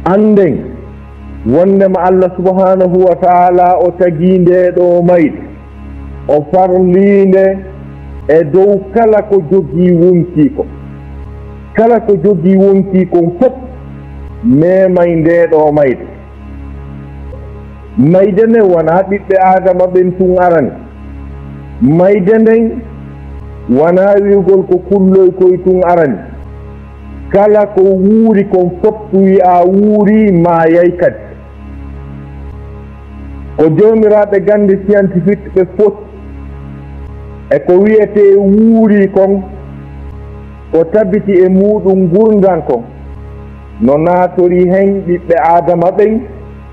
anden wondema Allah subhanahu wa ta'ala o tagi ndeɗo mayde o farlinde e dow kala ko jogii wonkiko kala ko jogii wonkikon fof memay ndeɗo mayde mayde nden wona ɓiɓɓe adama ɓen tun arani mayde nden wona wi'ugol ko kulloy koye tun arani kala ko wuuri kon fof wi'a wuuri ma yay kadi ko jomiraɓe gande scientifique ɓe foti e ko wiyete wuuri kon ko tabiti e muɗum gurdan kon no naatori hen ɓiɓɓe adama ɓen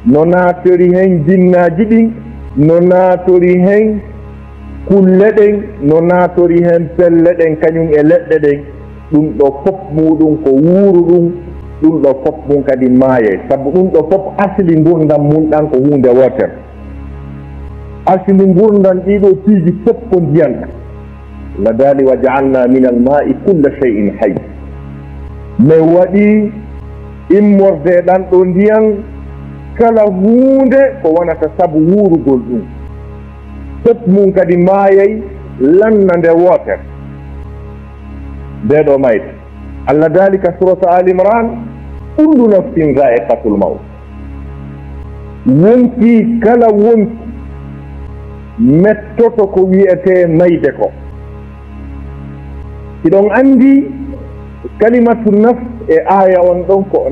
no naatori hen jinnaji ɗin no naatori hen kulle ɗen no naatori hen pelle ɗen kañum e leɗɗe ɗen ɗum ɗo fof muɗum ko wuuru ɗum ɗo fof mum kadi maaye sabu ɗum ɗo fof asli gurdam mum ɗan ko hunde wotere asli gurdam ɗiɗo piiji fof ko ndiyan la dali wa jaalna min almai culla cheyin hay min waɗi immorde ɗan ɗo ndiyan kala hunde ko wonata sabu wuurugol ɗum fof mum kadi maayay lanna nde wotere ndeɗo mayde Allah dalika surata al imran kullu nafsin za'iqatul maut wonki kala wonki mettoto ko wiyete mayde ko siɗon andi kalimatu nafs e aya on ɗon ko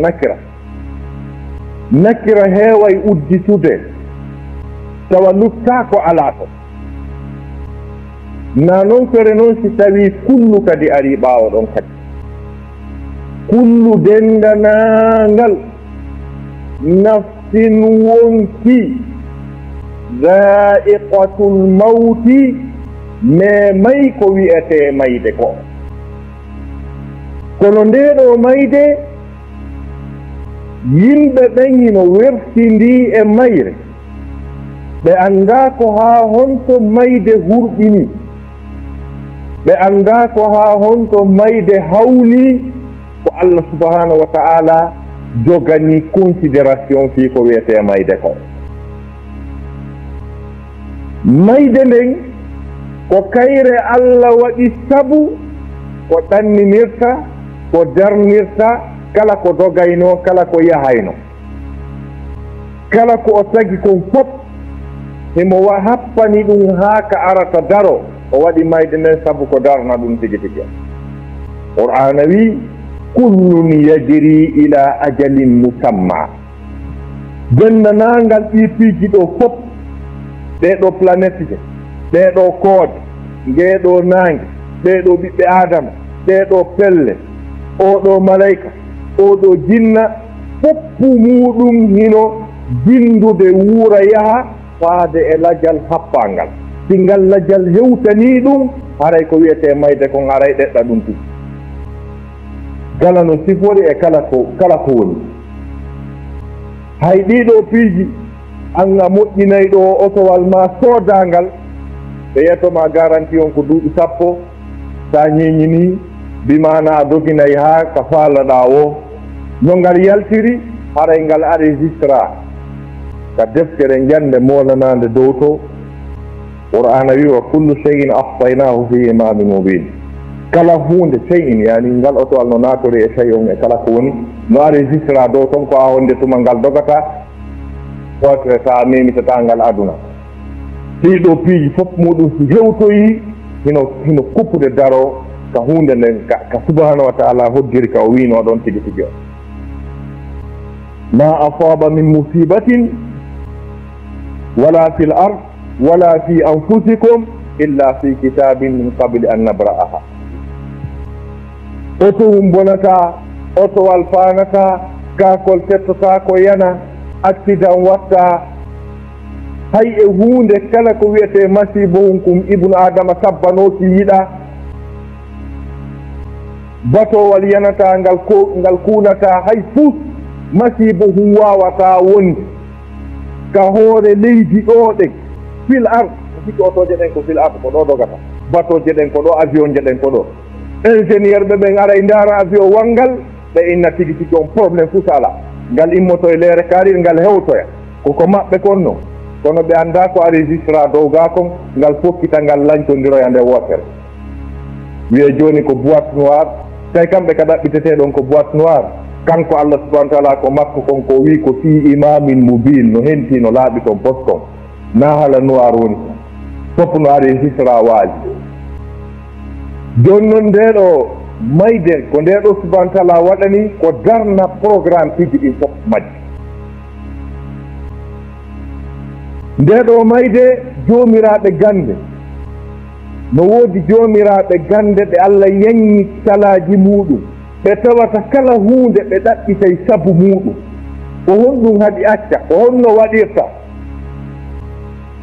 nakira heeway udditude tawa lutta ko ala to na noon fere noon si tawi kullu kadi ari ɓaawo ɗon kadi kullu dendanangal nafsin wonki za'iqatul mawti me may ko wiyete mayde ko kono ndeɗo mayde yimɓe ɓen hino wertindi e mayre ɓe annda ko haa honto mayde hurɓini ɓe annda ko haa honto mayde hawli ko Allah subhanahu wa ta'ala jogani considération fii ko wiyete mayde ko mayde nden ko kayre Allah waɗi sabu ko ɗanninirta ko darnirta kala ko dogayno kala ko yahayno kala ko o tagi kon fof himo happani ɗum haa ka arata daro o waɗi mayde nden sabu ko darna ɗum tigi tigi qur'ana wi kullun yajri ila ajalin musamma dennanangal ɗi piiji ɗo fof ɗeɗo planète je ɗeɗo koode ngeɗo nangue ɓeɗo ɓiɓɓe adama ɗeɗo pelle oɗo malayika oɗo jinna foppu muɗum hino jindude wuura yaha faade e lajal happangal si ngal lajal hewtani ɗum haray ko wiyete mayde kon aray ɗeɗɗa ɗum tigi kala no sifori e kala ko woni hay ɗiɗo piiji an a moƴƴinayi ɗo otowal ma soodangal ɓe yiyatoma garanti on ko duuɓi 10 sa ñeñini bimana a doginayi ha ka faalaɗa o no ngal yaltiri haray ngal enregistra ka deftere jande molanade dow to qur'ana wi wa kullu cheyin ahsaynahu fi imamin mubin kala hunde cheyin yani ngal otowal no natori e chey on e kala ko woni no enregistra dow ton ko a wonde tuma ngal dogata wotere sa memitata ngal aduna ɗiɗo piiji fof muɗum so hewtoyi hino kuppude daro ka hunde nden ka subhanahu wa ta'ala hoddiri ka o wino ɗon tigi tigi o ma asaba min musibatin wala fil ard wala fi anfusikum illa fi kitabin min qabli an nabra'aha otowum bonata otowal fanata kakol tettota ko yana accident watta hay e hunde kala ko wiyete masibo kum ibnu adama sabbanoki yiɗa batowal yanata ngal kunata hay fuu masibo hum wawata wonde ka hoore leydi ɗo ɗen fil ard sikki otoje ɗen ko fil ard ko ɗo dogata batoje ɗen ko ɗo avion je ɗen ko ɗo ingénieur ɓe ɓen ara e ndaara avion wangal ɓe inna tigi tigi on probléme fuu sala ngal immoto e leere kaarir ngal hewtoya koko maɓɓe konno kono ɓe annda ko a registra dow ga kon ngal fokkita ngal lañcondiroya nde wootere wiye joni ko boîte noire tawi kamɓe ka ɗaɓɓiteteɗon ko boîte noire kanko Allah subahana taala ko makko kon ko wi ko fi imamin mubin no henti no laaɓi toon post kon na hala noir woni fof no ari hisra waaji joni noon ndeɗo mayde ko ndeɗo subahana taala waɗani ko darna programme piji ɗi fof majji ndeɗo mayde joomiraɓe gande no woodi joomiraɓe gande ɓe Allah yangi salaji muɗum ɓe tawata kala hunde ɓe ɗaɓɓitay sabu muɗum ko honɗum haɗi acca ko honno waɗirta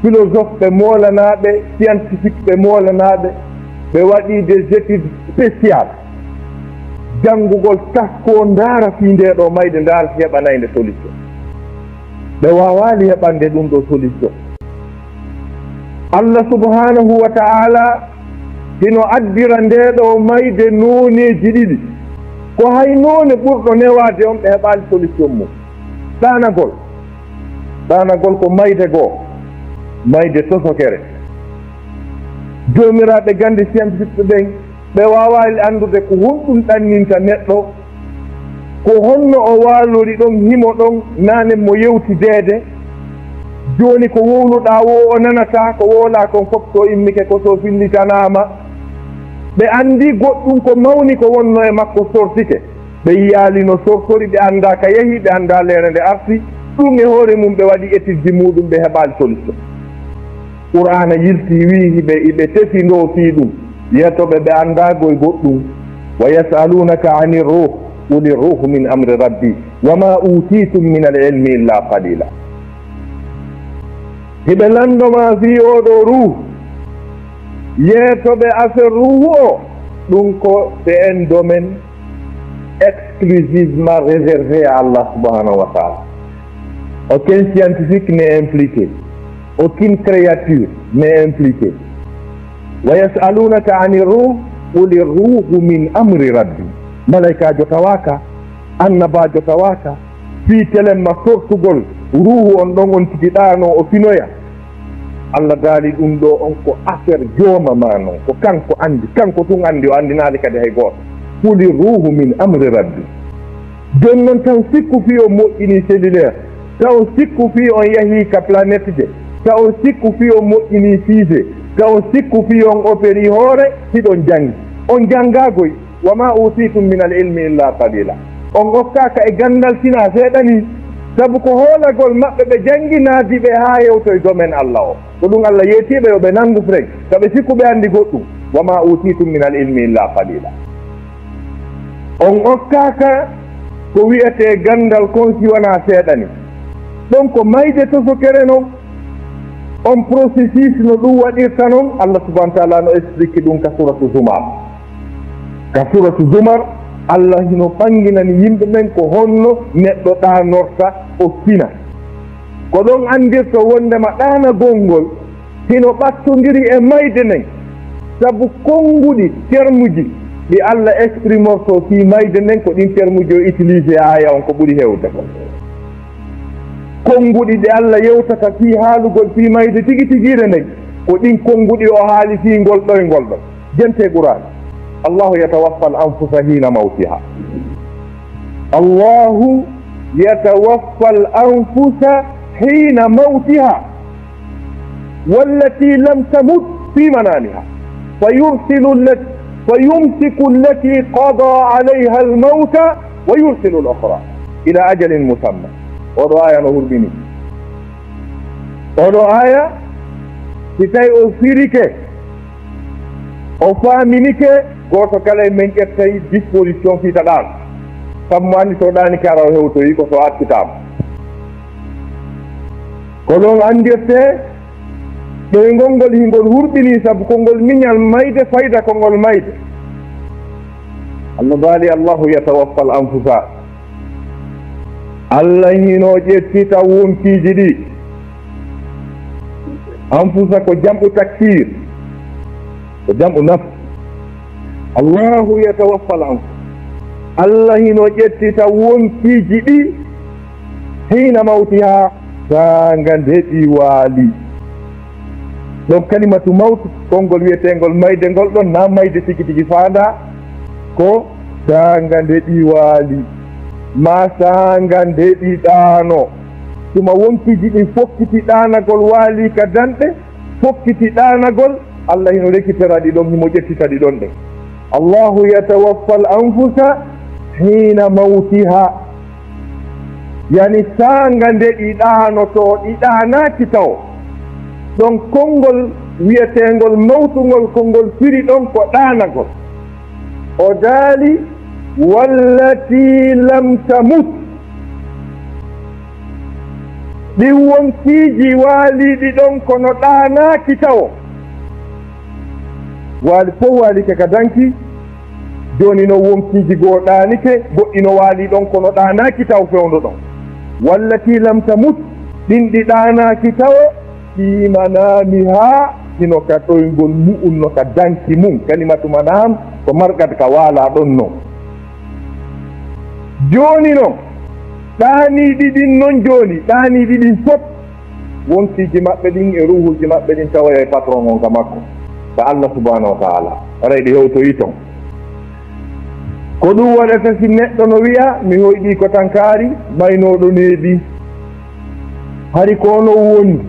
philosophe ɓe molanaɓe scientifique ɓe molanaɓe ɓe waɗi des études spécial janngugol tasko ndaara fi ndeɗo mayde ndaara fi heɓanayde solution ɓe wawali heɓande ɗum ɗo solution Allah subhanahu wa ta'ala hino addira ndeɗo mayde noneji ɗiɗi ko hay none ɓurɗo newade on ɓe heɓali solution mum ɗanagol ko mayde goo mayde tosokere jomiraɓe gande scientifique ɓen ɓe wawali andude ko honɗum ɗanninta neɗɗo ko honno o walori ɗon himo ɗon nane mo yewtidede joni ko wowluɗa wo o nanata ko wola kon fof so immike ko so fillitanama ɓe andi goɗɗum ko mawni ko wonno e makko sortike ɓe yiyali no sortori ɓe anda ka yeehi ɓe anda lere nde arti ɗum e hoore mum ɓe waɗi étude ji muɗum ɓe heɓali solution qur'ana yilti wi ɓe tefi ndo fi ɗum yettoɓe ɓe andagoye goɗɗum wa yasalunaka ani ruh quli ruhu min amri rabbi wama utitum min al ilmi illa qalila hiɓe landoma fi oɗo ruh yeetoɓe affaire ruhu o ɗum ko c'est un domaine exclusivement réservé à Allah subhanahu wa ta'ala. Aucun scientifique n'est impliqué, aucune créature n'est impliquée. wa yasalunaka ani ruh quli ruhu min amri rabbi malaikajo tawaka annabajo tawaka fi telemma sortugol ruhu on ɗon on tigiɗano o finoya Allah daali ɗum ɗo on ko affaire jooma ma noon ko kanko andi kanko tun andi o andinali kadi hay goto quli ruhu min amri rabbi joni noon taw sikku fi o moƴƴini cellulaire taw sikku fi on yahi ka planète je taw sikku fi o moƴƴini fiise taw sikku fi on opéri hoore hiɗon jangi on jangagoy wama utitum min al ilmi illa qalila on okkaka e gandal sina seeɗani sabu ko hoolagol maɓɓe ɓe janginaadi ɓe haa yewtoye domaine Allah o ko ɗum Allah yeetiɓe yo ɓe nanngu freg saɓe sikku ɓe anndi goɗɗum wama utitum min al ilmi illa qalila on okkaka ko wiyete gandal kon si wona seeɗani ɗon ko mayde tosokere noon on processus no ɗum waɗirta noon Allah subahana taala no explique ɗum ka suratu zumar Allah hino ɓanginani yimɓe men ko honno neɗɗo ɗanorta o fina ko ɗon andirta wondema ɗanagol ngol hino ɓattodiri e mayde nden sabu konnguɗi termuji ɗi Allah exprimorto fi mayde nden ko ɗin termuji o utilisé aya on ko ɓuri hewde ko konnguɗi ɗi Allah yewtata fi haalugol fi mayde tigi tigire nden ko ɗin konnguɗi o haali fi ngol ɗo jente Qur'an الله يتوفى الأنفس حين موتها الله يتوفى الأنفس حين موتها والتي لم تمت في منامها فيمسك التي قضى عليها الموت ويرسل الأخرى إلى أجل مسمى ودو آية نهر بني ودو آية كتاي أفيريك أفامينيك goto kala men ƴettay disposition fiitaɗan sabu mo anndi so ɗani ke araw hewtoyi ko so accitama ko ɗon andirte ɗoygol ngol hingol hurɓini sabu kongol miñal mayde fayda kongol mayde Allah baali Allahu yatawaffa al anfusa Allah hino ƴettita wonkiji ɗi anfusa ko jamɓu taksir ko jamɓu nafs Allahu yatawaffal anfus Allah hino ƴettita wonkiji ɗi hina mawtiha sanga ndeɗi waali. ɗon kalimatu mawtu konngol wiyetengol mayde ngol ɗon na mayde tigi tigi faanda ko sanga ndeɗi waali ma sanga ndeɗi ɗaano. tuma wonkiji ɗin fokkiti ɗaanagol waali ka danɗe fokkiti ɗaanagol Allah hino rekitera ɗi ɗon himo ƴettita ɗi ɗon ɗen. Allahu yatawaffa al anfusa hina mawtiha, yani sanga nde ɗi ɗaanoto ɗi ɗaanaki taw. ɗon konngol wiyetengol mawtugol konngol firi ɗon ko ɗaanagol. o daali wallati lam tamut, ɗin wonkiji waaliɗi ɗon kono ɗaanaki tawo. waali fof waalike ka danki, joni no wonkiji goo ɗaanike goɗɗi no waali ɗon kono ɗaanaki taw fewndo ɗon. wallati lam tamut, ɗin ɗi ɗaanaki tawo fi manamiha hino ka ɗoygol mu'um no ka danki mum. kalimatu manam ko margat ka waala ɗon non. joni noon ɗaaniɗi ɗin non joni ɗaaniɗi ɗin fof wonkiji maɓɓe ɗin e ruhuji maɓɓe ɗin tawa e patron on ka makko ka Allah subhanahu wa ta'ala aray ɗi hewtoyi ton. ko ɗum waɗata si neɗɗo no wiya mi hoyɗi ko tankari maynoɗo neeɓi hari ko ono wondi,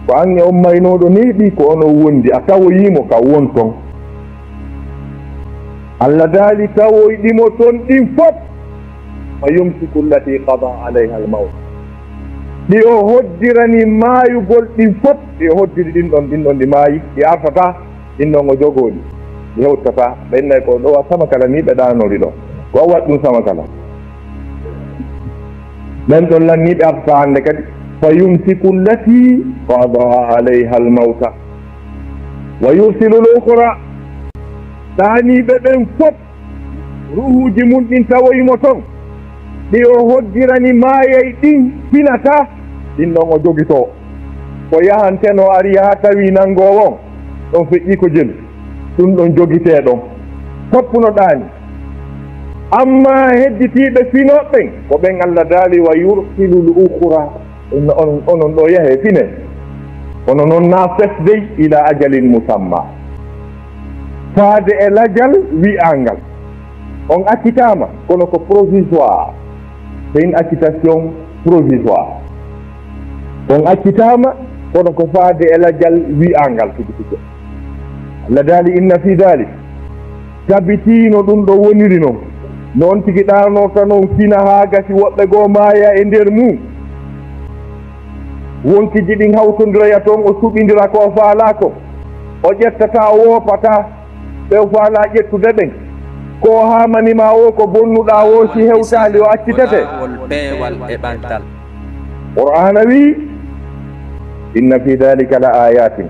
ko ange on maynoɗo neeɓi ko ono wondi a tawoyimo ka won ton. Allah daali tawoyɗimo ton ɗin fof fa yumsiku allati qada alayha almawt, ɗi o hoddirani maayugol ɗin fof ɗi o hoddiri ɗin ɗon ɗi maayi ɗi artata ɗin ɗon o jogoɗi ɗi hewtata. ɓennayi ko ɗo sama kala ni ɓe ɗanori ɗo ko wat ɗum sama kala ɓen ɗon lanniɓe artata hannde kadi. fa yumsiku allati qada alayha almawta wa yursilu l-ukhra, ɗaniɓe ɓen fof ruhuji mum ɗin tawoyimo ton ɗi o hoddirani maayay ɗin finata ɗin ɗon o jogito. ko yahanteno ari ha tawi nangowo ɗon feƴƴi ko jelu ɗum ɗon jogiteɗon foppuno ɗaani. amma hedditiɓe finoɓɓen ko ɓen Allah daali wa yursilu l-ukhra, onon ɗo yahe fine kono noon na fesdey ila ajalin musamma, faade e lajal wi'angal. on accitama kono ko provisoire, c'est une acquittation provisoire. on accitama kono ko faade e lajal wi'angal tigi tigi. Allah daali inna fi dalik, tabitino ɗum ɗo woniri noon noon tigi ɗanota noon fina ha gasi woɓɓe goo maaya e nder mum. wonkiji ɗin hawtodira toon o suɓidira ko faalako, o ƴettata o woopata ɓe faala ƴettude ɓen. ko hamanima o ko bonnuɗa o si hewtali o accitete. qur'ana wi inna fi dhalika la ayatin,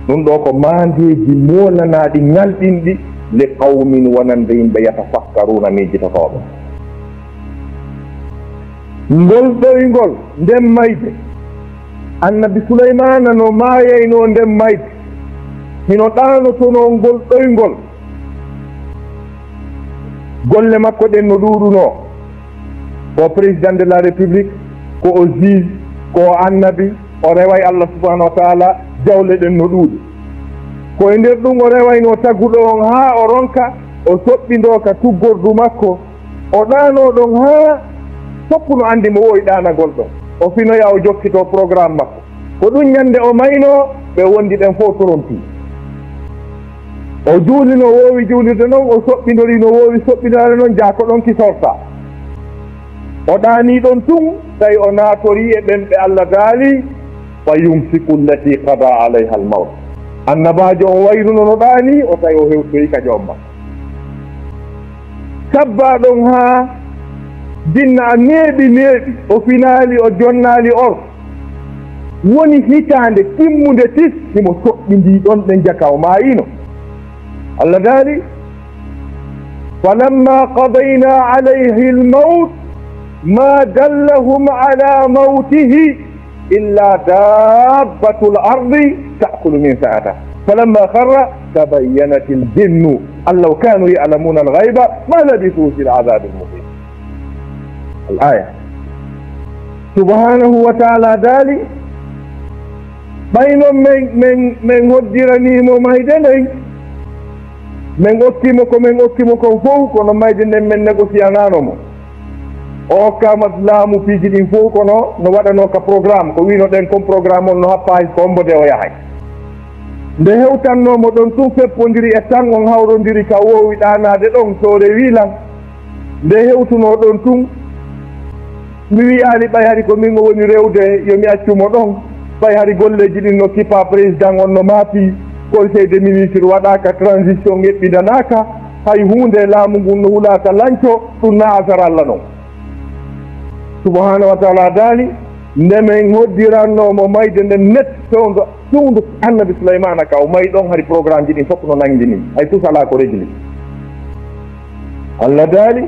ɗum ɗo ko mandeji molanaɗi ngalɗinɗi li qawmin wonande yimɓe yatafakkaruna mijitotoɓe. ngol ɗoygol nden mayde annabi Sulaymana no maayayno nden mayde hino ɗanotono ngol ɗoygol. golle makko ɗen no ɗuɗuno ko président de la république, ko o juge, ko o annabi, o reway Allah subhanahu wa ta'ala, jawle ɗen no ɗuuɗi. ko e nder ɗum o rewayno tagguɗo on ha o ronka o soɓɓindo ka tuggordu makko, o ɗano ɗon ha foppu no andi mo wowi ɗanagol ɗon, o finoya o jokkito programme makko. ko ɗum ñande o mayno ɓe wondi ɗen fof torompi. o juuli no wowi juulirde noon, o soɓɓidori no wowi soɓɓidare noon, jako ɗon kisorta. o ɗani ɗon tun tawi o naatori e ɓen ɓe Allah daali fa yumsiku allati qada alayha almawt. annabajo o wayruno no ɗani o tawi o hewtoyi ka joom makko. sabba ɗon ha dinna a neeɓi o finali o jonnali or woni hitande timmude tis himo soɓɓindi ɗon ɓe jaka o mayino. Allah daali falamma qadayna alayhi almawt ma dallahum ala mawtihi illa dabbatu al-ardi ta'kulu min sa'ata falamma kharra tabayyanat al-jinnu an law kanu ya'lamuna al-ghayba ma labithu fi al-'adhab al-muhin. al-aya subhanahu wa ta'ala daali ɓayno min hoddiranimo mayde nden min okkimo ko min okkimo kon fof kono mayde nden min négociananomo o hokkama laamu piiji ɗin fof kono no waɗano ka programme ko wino ɗen kon programme on no happa ko ombode o yahay nde hewtannomo ɗon tun feppodiri e tan on hawrodiri ka wowi ɗanade ɗon so rewi lan nde hewtuno ɗon tun mi wiyani ɓay hari ko min o woni rewde yomi accumo ɗon ɓay hari golleji ɗin no kippa président on no maapi conseil des ministre waɗaka transition eɓɓidanaka hay hunde laamu ngun no hulaka lanco ɗum na affaire Allah noon subhanahu wa taala daali ndemen hoddirannomo mayde nden net fewndu annabi souleymana ka o mayi ɗon hari programme ji ɗin fof no nangdi ni hay tous ala ko régli Allah daali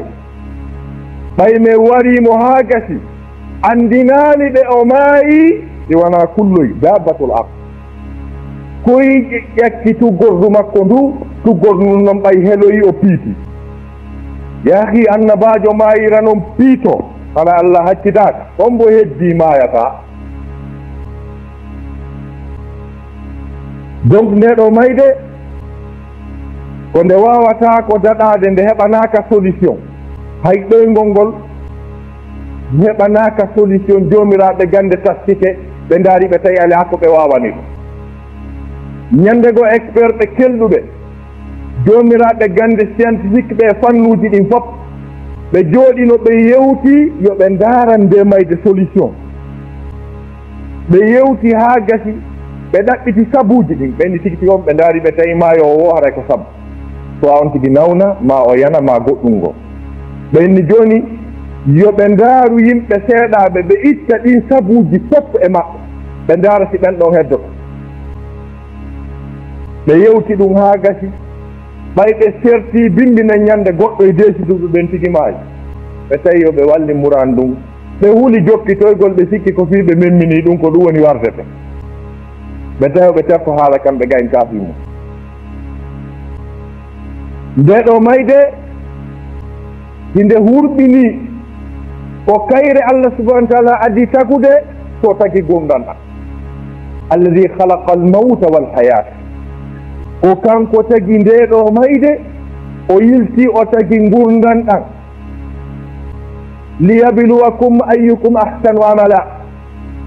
ɓay mi warimo haa gasi andinaani ɓe o maayi ɗi wona kulloy dabbatul ard koy ƴakki tuggordu makko ndu tuggordu ndu noon ɓay heloyi o piiti yaahi annabajo maayira noon piito ala Allah haccitaaka on mbo heddi maayata donc ndeɗo mayde ko nde wawata ko daɗade nde heɓanaka solution hay ɗoygol ngol heɓanaka solution jomiraɓe gande tastike ɓe daari ɓe tawi ala ko ɓe wawani ɗum ñande go expert ɓe kelɗuɓe jomiraɓe gande scientifique ɓe fannuji ɗin fof ɓe jooɗino ɓe yewti yo ɓe ndaran nde mayde solution ɓe yewti ha gasi ɓe ɗaɓɓiti sabuji ɗin ɓenni tigi tigi on ɓe ndaari ɓe tawi maayo o wo haray ko sabu so a on tigi nawna ma o yana ma goɗɗum ngo ɓenni joni yo ɓe ndaaru yimɓe seeɗaɓe ɓe itta ɗin sabuji fof e maɓɓe ɓe ndaara si ɓen ɗon heddoto ɓe yewti ɗum ha gasi ɓay ɓe serti bimbina ñande goɗɗo e desiduɓe ɓen tigi maayi ɓe tawi yo ɓe walli muran ɗum ɓe huuli jokkitoygol ɓe sikki ko fii ɓe memmini ɗum ko ɗum woni wardete ɓe tawi ɓe tefko haala kamɓe gayn kaafi mum ndeɗo mayde hinde hurɓini ko kayre Allah subhanahu wa taala addi tagude so tagi gumdan ɗam alladi halaqa almawta walhayata o kanko tagi ndeɗo mayde o yilti o tagi gurdan ɗam liyabluwakum ayyukum ahsanu amala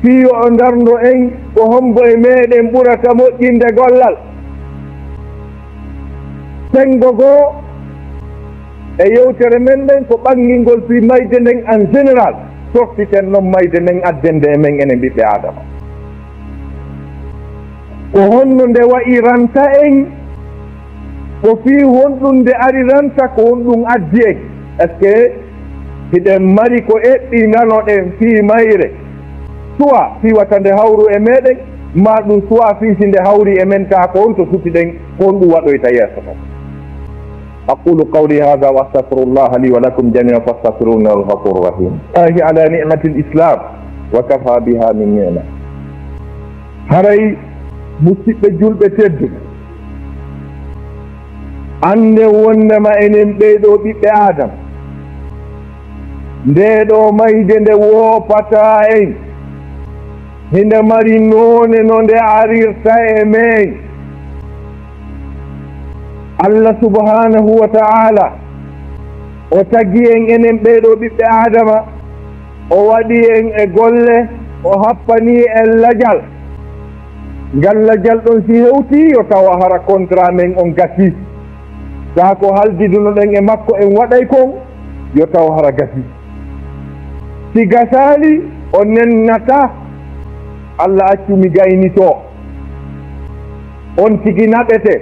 fiyo o dardo en ko hombo e meɗen ɓurata moƴƴinde gollal sengo goo e yewtere men ɗen ko ɓangingol fi mayde nden en général sortiten noon mayde nden addende e men enen ɓiɓɓe adama ko honno nde wayi ranta en ko fi honɗum nde ari ranta ko honɗum addi en est ce que hiɗen mari ko eɓɓi nanoɗen fi mayre soit fiwata nde hawru e meɗen ma ɗum soit fiisi nde hawri e men ta ko on to sutiɗen ko on ɗum waɗoyta yeeso ton aqulu qawli hada wa astahfirullah li wa lakum jamian fastaghfiruhu innahu al-ghafurur rahim ahi ala ni'mati l-islam wa kafa biha min ni'ma haray musidɓe julɓe tedduɓe ande wondema enen ɓeyɗo ɓiɓɓe adama ndeɗo mayde nde woopata en hinde mari noone no nde arirta e men Allah subhanahu wa ta'ala o tagi en enen ɓeyɗo ɓiɓɓe adama o waɗi en e golle o happani en lajal ngal lajal ɗon si hewti yo tawa hara contrat men on gasi sa ko haldidunoɗen e makko en waɗay kon yo taw hara gasi si gasali o nennata Allah accumi gaynito on tigi naɓete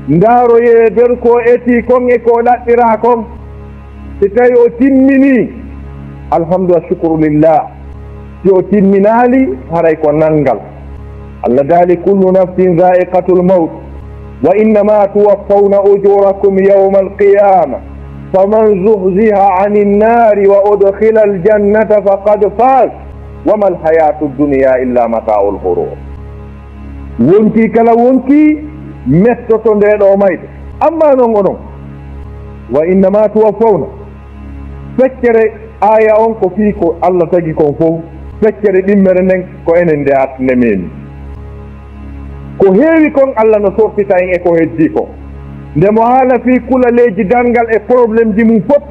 ndaaroye nder ko eti kon e ko ɗaɓɓira kon si tawi o timmini alhamdulillah shukru lillah si o timminali haray ko nanngal Allah daali kullu nafsin dha'iqatul maut wa innama tuwaffawna ujurakum yawma alqiyama faman zuhziha ani nnari wa udkhila aljannata faqad faz wama alhayatu dunya illa mata'ul ghurur wonki kala wonki mettoto ndeɗo mayde amma non onon wa innama tuwaffawna feccere aya on ko fii ko Allah tagi kon fof feccere ɗimmere nden ko enen nde atne meni ko heewi kon Allah no sortita en e ko heddi ko ndemo haala fii kulaleeji darngal e probléme ji mum fof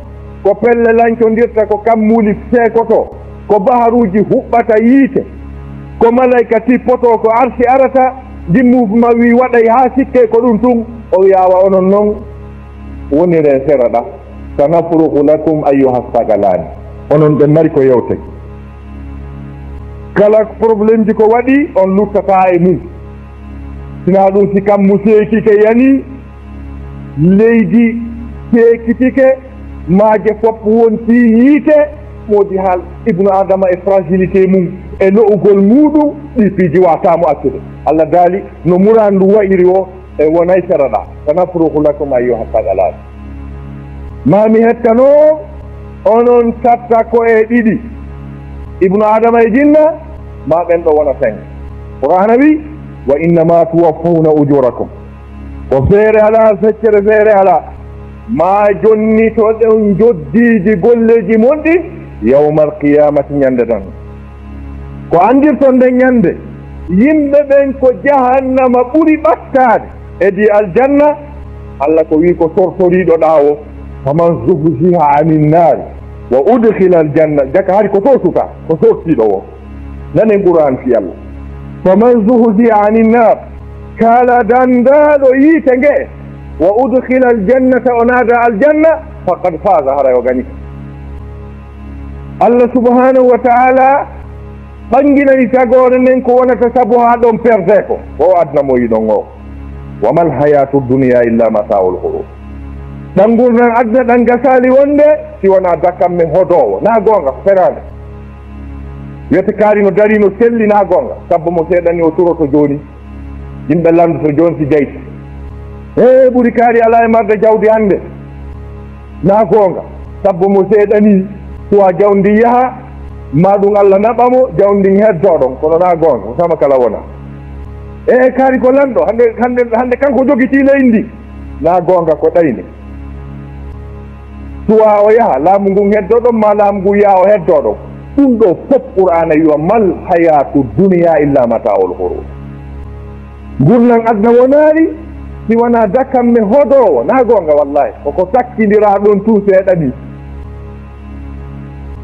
ko pelle lancondirta ko kammuuli seekoto ko baharuuji huɓɓata yiite ko malayka tippoto ko arsi arata jimmuma wi waɗay haa sikke ko ɗum tun o yawa onon noon woniren seraɗa sanafruhu lakum ayyuha sagalani onon ɓe mari ko yewte kala probléme ji ko waɗi on luttata e mum sina ɗum si kammu seekike yani leydi seekitike maaje fof wonti yiite moodi haal ibnu adama e fragilité mum e lo'ugol muɗum ɗi piiji watamo accude Allah daali no murandu wayiri o e wonay seraɗa sanafruhu lakum ayyuha sagalani mami hettano onon tatta ko e ɗiɗi ibnu adama e jinna ma ɓen ɗo wona sen qur'ana wi wa innama tuwaffawna ujurakum ko feere ala feccere feere ala ma jonni to ɗon joddiiji golleji mon ɗi yawmal qiyamati ñande tan ko andirton nden ñande yimɓe ɓen ko jahannama ɓuri ɓattade edi aljanna Allah ko wi ko tortoriɗo ɗawo faman zuhziha anin nari wa udkhila aljanna jaka hari ko tortuta ko tortiɗo o nanen qur'an fi Allah faman zuhziha anin nar kala dandaɗo yiite nge wa udkhila aljannata o naada aljanna faqad faza hara yo gani Allah subhanahu wa ta'ala ɓanginayi tagore nden ko wonata sabu ha ɗon perde ko o adna mo yiɗon o wa mal hayatu dunia illa mata'ul ghurur ɗan gurnan adna ɗan gasali wonde si wona dakkamme hodowo na gonga ko ferande wiyete kaari no dari no selli na gonga sabbo mo seeɗani o turoto joni yimɓe landoto joni si jeyti e ɓuri kaari ala e marde jawdi hannde na gonga sabbo mo seeɗani suwa jawdi yaha ma ɗum Allah naɓamo jawdi heddo ɗon kono na gonga ko sama kala wona e kaari ko lanɗo hande kanko jogiti leydi na gonga ko ɗayni suwa o yaha laamu ngun heddo ɗon ma laamu ngun yaha o heddo ɗon ɗum ɗo fof qur'ana wiwa mal hayatu dunia illa mata'ul ghurur gurnan adna wonari si wona dakkamme hodowo na gonga wallahi koko takkidira ɗon tu seeɗani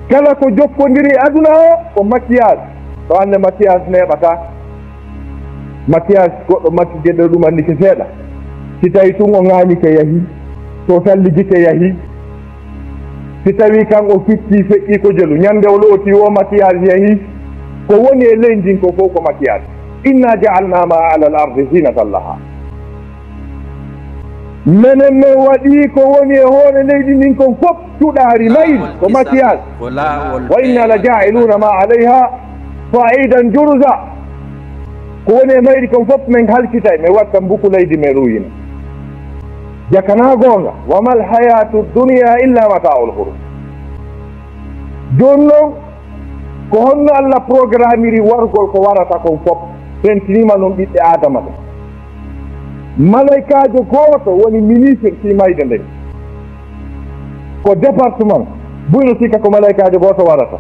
kala ko jokkodiri aduna o ko mattiyage to hande mattiyage neɓata mattiyage goɗɗo mattigueɗe ɗum andi ke seeɗa si tawi tun o ŋañike yahi to salligike yahi si tawi kan o fitti feƴƴi ko jelu ñande o looti o mattiyage yahi ko woni e leydi ko fof ko mattiyage inna ja'alna ma ala al ardi zinatan laha menen min waɗi ko woni e hoore leydi ndin kon fof cuɗaari mayri ko mattiyage wa inna la ja'iluna ma alayha fa'idan juruza ko woni e mayri kon fof min halkitay min watta mbuku leydi men ruyina jakana gonga wa mal hayatu dunia illa mata'ul ghurur joni noon ko honno Allah programmiri wargol ko warata kon fof tentinima noon ɓiɓɓe adama ɗo malaikajo goto woni ministre timayde nden ko département buyno sikka ko malaikajo goto warata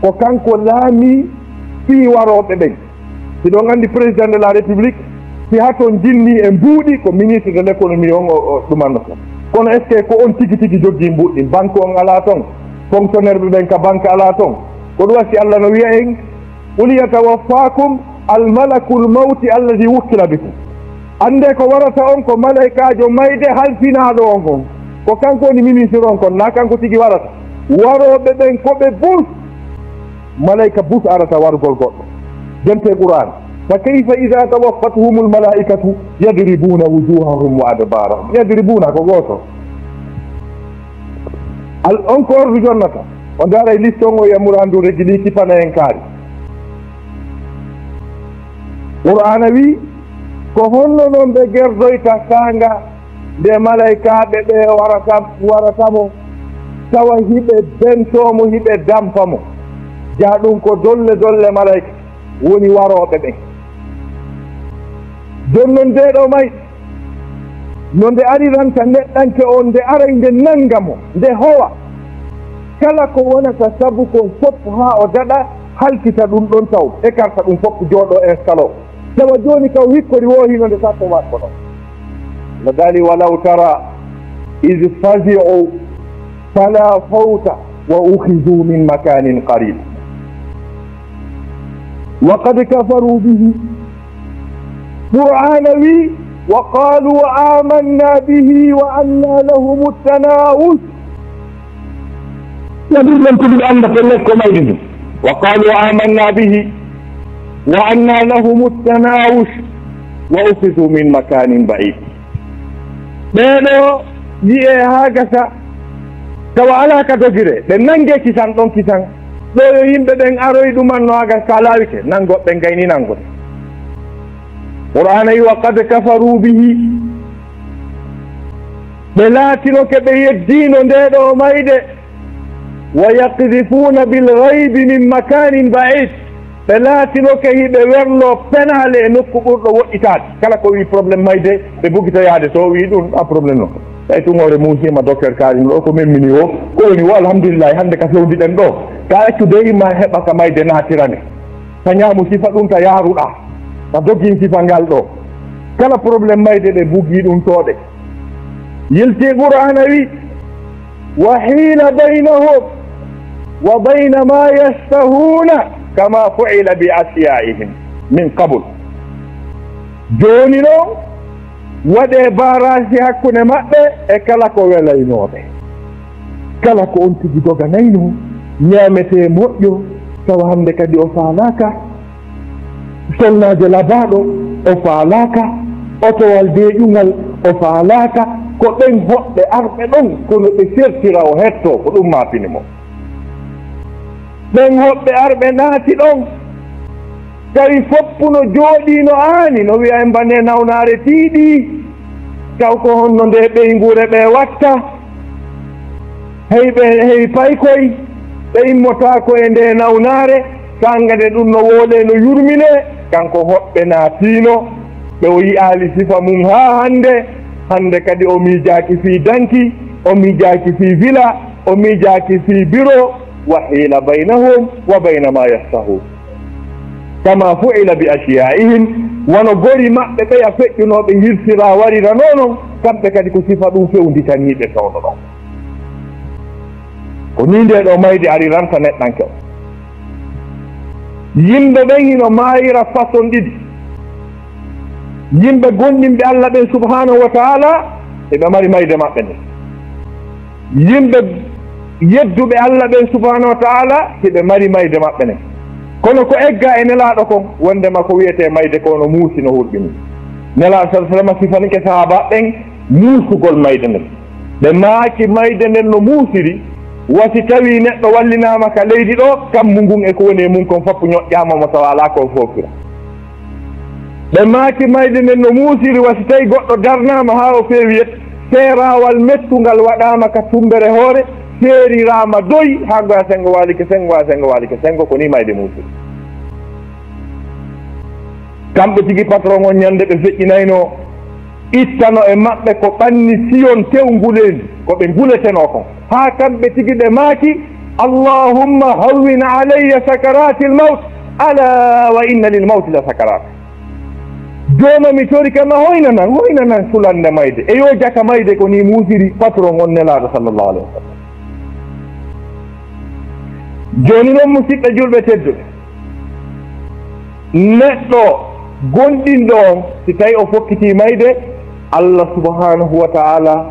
ko kanko laami fii waroɓe ɓen si ɗon andi président de la république si haton jinni e mbuuɗi ko ministre de l' économie on o ɗumannoto kono est ce que ko on tigi tigi joggi mbuuɗɗi banque on ala toon fonctionnaire ɓe ɓen ka banque ala toon ko ɗum wasi Allah no wiya en qul yatawaffakum almalakul mawti alladi wukkila bikum ande ko warata on ko malaikajo mayde halfinaɗo on kon ko kanko woni ministre on kon na kanko tigi warata waroɓe ɓen koɓe bus malaika bus arata wargol goɗɗo jente qur'an fa kayfa ida tawaffatuhum almalaikatu yadribuna wujuhahum wa adbarahum yadribuna ko goto on ko ordu jonnata o daara e liste on o yamurandu regili kipana en kaari qur'ana wi ko honno noon ɓe gerdoyta kanga nde malaikaɓe ɓe waratamo tawa hiɓe bentomo hiɓe dampamo jaa ɗum ko dolle dolle malaika woni waroɓe ɓen jon noon ndeɗo may no nde ariranta neɗɗanke on nde aray nde nangamo nde howa kala ko wonata sabu kon fof ha o daɗa halkita ɗum ɗon taw écarta ɗum fof jooɗo instalo tawa joni kaw hikkori wohinode sappo watko ɗon no dali walaw tara id fazi'u fala fawta wa ukhizu min makanin qarib wa qad kafaru bihi qur'ana wi wa qalu amanna bihi wa anna lahum at-tanawush يقول لم تجد أن تلك ميده وقالوا آمنا به وأنى لهم التناوش وأخذوا من مكان بعيد بينو جئ هكذا كوالا كتجري لننجي كيسان دون كيسان لو يمد دين أروي دومان نواغا كالاوك نانغو بنغيني نانغو قرآن وقد كفروا به بلاتنو كبه الدين ديدو ميده ويقذفون بالغيب من مكان بعيد فلاتنو كهي بورلو بنالي نكو برلو وإتاد كلا كوي بروبلم مايدي ببوكتا يادي سو ويدون بروبلم نو ايتو ngore musi ma docteur kali no ko memini wo ko ni wa alhamdulillah hande ka fewdi den do ka accu dey ma heba ka mayde natirane tanyamu sifa dum ta yaruda ta dogin sifa ngal do kala problem mayde de bugi dum tode yilti qur'ana wi wa hila bainahum وبين ما يشتهون كما فعل بأشيائهم من قبل جونينو ودي باراسي هكو نمأبه اكالكو ولاينوبه كالكو انت جدوغا نينو نيامتي مؤيو سوهمد كدي أفعلاكا سلنا جلابادو أفعلاكا أطوال ديجونال أفعلاكا كتن هؤلاء أرمنون كنو تسيرترا وهتو كنو ما فينمو ɓen hoɓɓe arɓe naati ɗon tawi foppuno jooɗiino aani no wiya en bane nawnaare tiiɗi taw ko honno nde ɓeygure ɓe watta hey paykoy ɓe immotaako e nde nawnaare kanga nde ɗum no woole no yurmine kanko hoɓɓe naatiino ɓe o yi'aali sifa mum haa hannde kadi o miijaaki fii danki o miijaaki fii villa o miijaaki fii bureau وحيل بينهم وبين ما يشتهون كما فعل بأشيائهم ونقول ما بقي فكنا بهرسرا ورنا نونو كم تكادي كسيفا دون فيوندي تنهيد سونو ونيندي دو مايدي أري رانتا نتنانكو يمبه بينو مايرا فاسون ديدي يمبه غنين بي الله بي سبحانه وتعالى إذا ماري مايدي ما بني يمبه yedduɓe Allah ɓen subhanahu wa ta'ala hiɓe mari mayde maɓɓe nen kono ko egga e nelaɗo kon wondema ko wiyete mayde kono muusi no hurɓini nelaɗo sa sallam sifanike sahaba ɓen muusugol mayde nden ɓe maaki mayde nden no muusiri wasi tawi neɗɗo wallinama ka leydi ɗo kammu ngun e ko woni e mum kon foppo ñoƴƴama mo tawa ala kon fofira ɓe maaki mayde nden no muusiri wasi tawi goɗɗo darnama ha o feewiyet seerawal mettungal waɗama ka tumbere hoore seerirama doyi ha goya sengo walike sengo ko ni mayde muusiri kamɓe tigi patron on ñande ɓe feƴƴinayno ittano e maɓɓe ko ɓanni siyon tew ngulendi ko ɓe nguleteno kon ha kamɓe tigi ɓe maaki allahumma hawwin alayya sakarati l maut ala wa inna lil mauti la sakarat joma mi tori kama hoynanan fulande mayde e yo jaka mayde ko ni muusiri patron on nelaɗo sallllahu alayhi wa sallam joni noon musidɓe julɓe tedduɓe neɗɗo gonɗinɗo on si tawi o fokkiti mayde Allah subhanahu wa ta'ala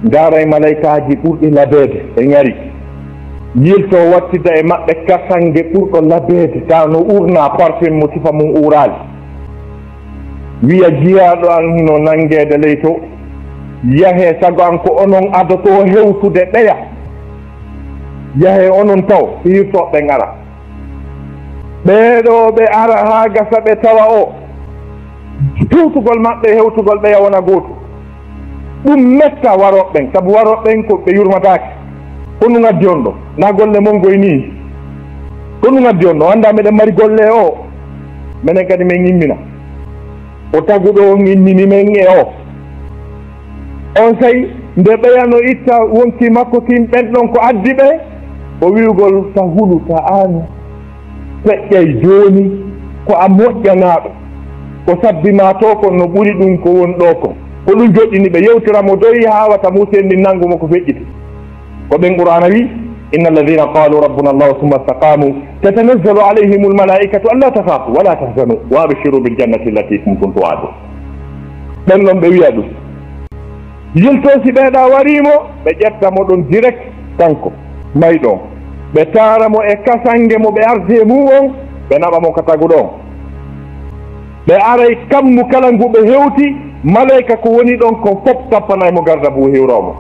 ngara e malaikaji ɓurɗi labeede e ñari yilto wattida e maɓɓe kasange ɓurɗo labeede taw no urna parfum mo sifa mum uuraali wiya jiyaɗo an no nanguede ley to yahe sago an ko onon adoto hewtude ɓeya yahe onon taw hirtoɓe ngara ɓeeɗo ɓe ara ha gasa ɓe tawa o hewtugol maɓɓe hewtugol ɓeya wona gooto ɗum metta waroɓɓen sabu waroɓɓen ko ɓe yurmatake ko nu gaddi on ɗo na golle mon goy ni ko nu gaddi on ɗo anda meɗen mari golle o minen kadi min immina o taguɗo on innini men e o on sayi nde ɓeyano itta wonki makko tim ɓen ɗon ko addi ɓe o wi'ugol ta hulu ta an feƴƴay jooni ko a moƴƴanaaɗo ko sabbima to kon no ɓuri ɗum ko woni ɗo ko ɗum joɗɗini ɓe yewtiramo doyi hawata musen ndi nanngumo ko feƴƴiti ko ɓen qur'ana wi inna alladina qalu rabbuna allahu summa istaqamu tatanazzalu alayhim almalaikatu an la takhafu wala tahzanu wa abshiru biljannati allati kuntum tu'adun ɓen ɗon ɓe wiya ɗum yiltosi ɓeeɗa warimo ɓe ƴettamo ɗon direct kanko mayɗon ɓe taaramo e kasange mo ɓe arde mum on ɓe naɓamo ka tagu ɗon ɓe aray kammu kala ngu ɓe hewti malayka ko woni ɗon ko fof tappanaymo garda buu hiwromo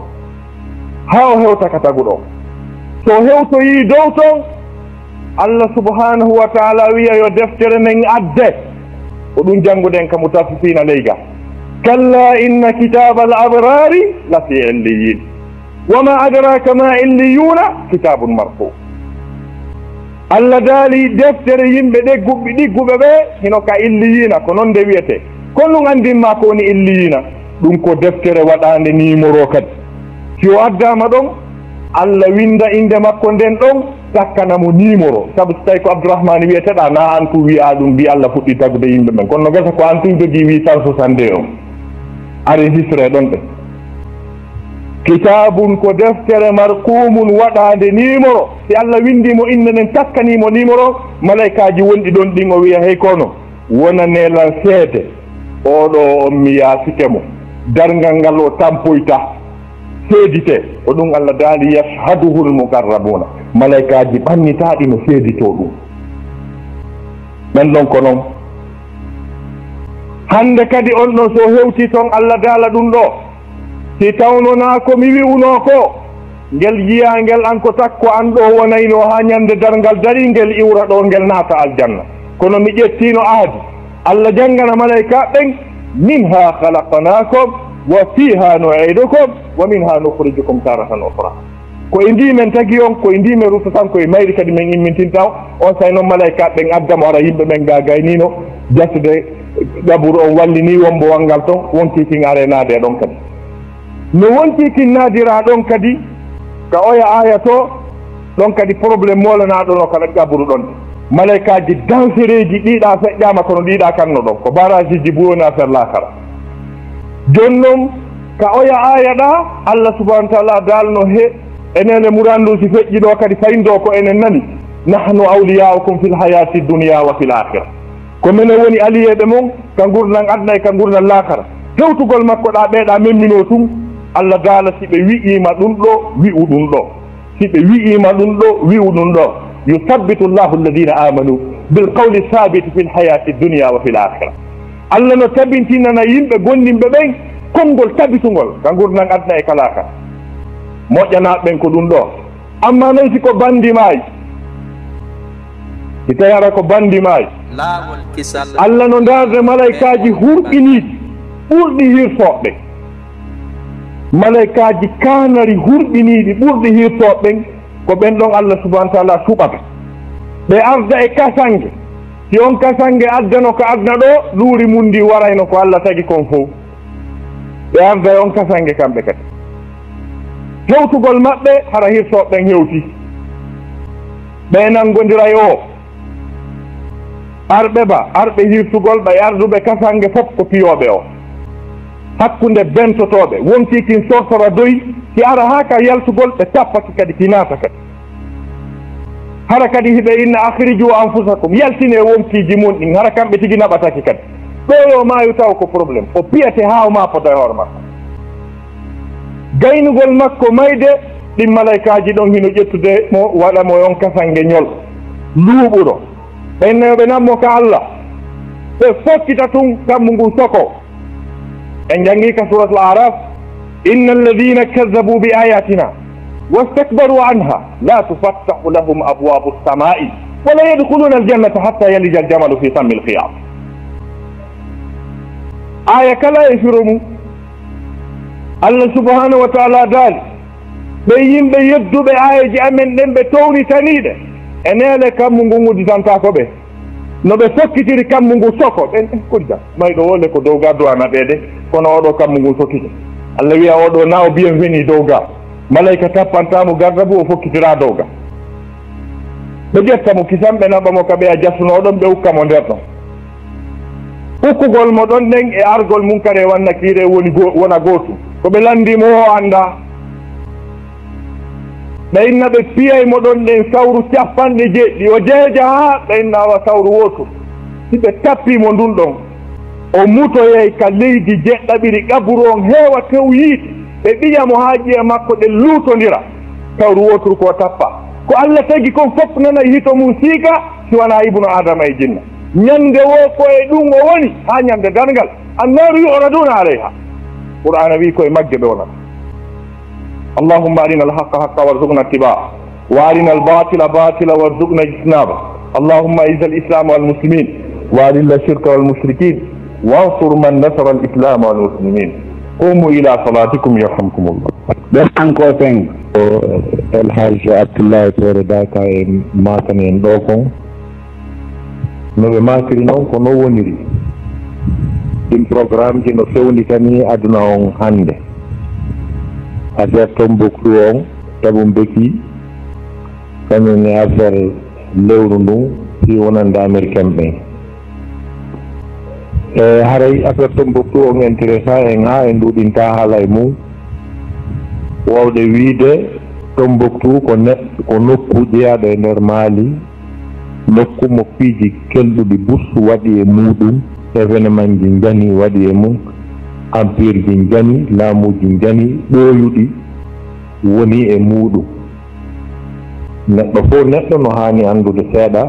ha o hewta ka tagu ɗon so hewtoyi dow ton Allah subhanahu wa taala wiya yo deftere men adde ko ɗum jannguɗen ka mutaffifina leyga kalla inna kitaba al abrari la fi illiyin wama adraka ma illiyuna kitabun marfu Allah daali deftere yimɓe ɗigguɓe ɓe hino ka illiyina ko noon nde wiyete kono ɗum andinma ko woni illiyina ɗum ko deftere waɗande numéro kadi si o addama ɗon Allah winda inde makko nden ɗon takkanamo numéro saabu so tawi ko Abdourahmane wiyeteɗa na an tu wiya ɗum mbi Allah fuɗɗi tagude yimɓe ɓen kono no gasa ko an tu jogui 862 on enregistré ɗon ɓe kitabun ko deftere markumun waɗande numéro si Allah windimo inde nden takkanimo numéro malaikaji wonɗi ɗon ɗin o wiya hey kono wona nelan seede oɗo on mi yasikemo dargal ngal o tampoyta seedite o ɗum Allah daali yashhaduhul muqarrabuna malaikaji ɓannitaɗi no seedito ɗum ɓen ɗon ko noon hande kadi on ɗon so hewti toon Allah daala ɗum ɗo si tawnona ko mi wi'uno ko ngel yiya ngel an ko takko an ɗo wonayno ha ñande dargal dari ngel iwra ɗo ngel naata aljanna kono mi ƴettino aadi Allah janngana malayka ɓen minha khalaqnakum wa fiha nu'idukum wa minha nukhrijukum taratan ukhra ko e ndi men tagi on ko e ndi men rufa tan koye mayri kadi men immintinta on say noon malayka ɓen addamo ara yimɓe ɓen ga gaynino jasde ɗaɓuru on wallini wonbo wanngal ton wonti kin are naade ɗon kadi no wonti kin naadira ɗon kadi ka oya aya to ɗon kadi probléme molanaɗono kada ɗaɓuru ɗon malaikaji dansereji ɗiɗa feƴƴama kono ɗiɗa kanno ɗon ko barage ji buwoni affaire lakara joni noon ka oya aya ɗa Allah subahanahu wa taala dalno he enene murandu si feƴƴi ɗo kadi fayindo ko enen nani nahnu awliyaukum fil hayati dunia wa fil akhira ko minen woni aliyeɓe mon ka gurdan adna e ka gurdan lakara hewtugol makko ɗa ɓeeɗa memmino tum Allah daala si ɓe wi'ima ɗum ɗo wi'u ɗum ɗo si ɓe wi'ima ɗum ɗo wi'u ɗum ɗo yuthabbitu llahu alladina amanu bilqawli sabiti fi lhayati dunia wa fi l akhira Allah no tabintinana yimɓe gondinɓe ɓen konngol tabitugol ka gurdan adna e kalaka moƴƴanaɓe ɓen ko ɗum ɗo amma noon siko bandimayi si tawi ara ko bandimayi Allah no darde malaikaji hurɓiniɗi ɓurɗi hirtoɓe malaikaji kanari hurɓiniɗi ɓurɗi hirtoɓen ko ɓen ɗon Allah subahana taala suɓata ɓe arda e kasange si on kasange addano ko adna ɗo luuri mum ndi warayno ko Allah tagi kon fof ɓe arda e on kasange kamɓe kadi hewtugol maɓɓe hara hirtoɓen hewti ɓe nangodira o arɓe ba arɓe hirtugol ɓe arduɓe kasange fof ko piyoɓe o hakkunde bentotoɓe wonti kin sortora doyi si ara ha ka yaltugol ɓe tappaki kadi kinata kadi hara kadi hiɓe inna akhriju anfusakum yaltine wonkiji mum ɗin hara kamɓe tigi naɓataki kadi ɗo yo mayu taw ko probléme o piyate ha o mapota e hoore makko gaynugol makko mayde ɗin malaikaji ɗon hino ƴettude mo waɗamo on kasange ñol luuɓuɗo ɓennoɓe nammo ka Allah ɓe fokkita tun kammu ngu soko en jangi ka surat al araf inna alladina kazzabu bi ayatina wastakbaru anha la tufattahu lahum abwabu lsamai wala yadkhuluna aljannata hatta yalija aljamalu fi sammi lkhiyam aya kala e firo mum Allah subhanahu wa taala daali ɓe yimɓe yedduɓe ayaji amen ɗen ɓe townitaniɗe e nele kammu ngu nguditanta ko ɓe no ɓe fokkitiri kammu ngu soko ɓen kodja mayɗo wole ko dow ga duwana ɓeede kono oɗo kammu ngu sokkite Allah wiya oɗo na o bienveni dow ga malayka tappantamo garda bo o fokkitira dow ga ɓe ƴetta mo kisam ɓe naɓa mo ka ɓe a jassunoɗon ɓe hukka mo nder ɗon hukkugol mo ɗon nden e argol mum kadi e wannakire wona gootu ko ɓe landimo o annda ɓe inna ɓe piyay mo ɗon ɗen sawru capanɗe jeeɗɗi o jeeja ha ɓe innawa sawru wotu si ɓe tappimo ndun ɗon o mutoyey ka leydi jeɗɗaɓiri ƙaburu on heewa tew yiide ɓe ɓiya mo haa ƴiya makko ɗe luutondira sawru woturu ko tappa ko Allah tagi kon fof nana hito mum siika si wona ibnu adama e jinna ñande wo koye ɗum o woni ha ñande dargal annaru yuraduna aleyha qur'ana wi koye magge ɓe wonata allahumma arina alhaqa haqa warzuqna ittiba wa arina albatila batila warzuqna ijtinaba allahumma aiz alislam walmuslimin wa adilla shirka walmushrikin wansur man nasara alislam walmuslimin qumu ila salatikum yarhamkumullah ɗen encore fen el haj abdoullahi tore daka e makani en ɗo kon no ɓe makiri noon ko no woniri ɗin programme ji no fewnditani aduna on hannde affaire Tombouctou on taɓum beki kañum e affaire lewru ndun si wonande américain ɓen e haray affaire Tombouctou on intéressant en ha en ɗuɗinta haala e mum wawde wiide Tombouctou ko nokku jeeyaɗo e nder Mali nokku mo piiji kelɗuɗi bus waɗi e muɗum événement ji jani waɗi e mum empire ji jani laamuji jani ɓooyuɗi woni e muɗum neɗɗo fof neɗɗo no hani andude seeɗa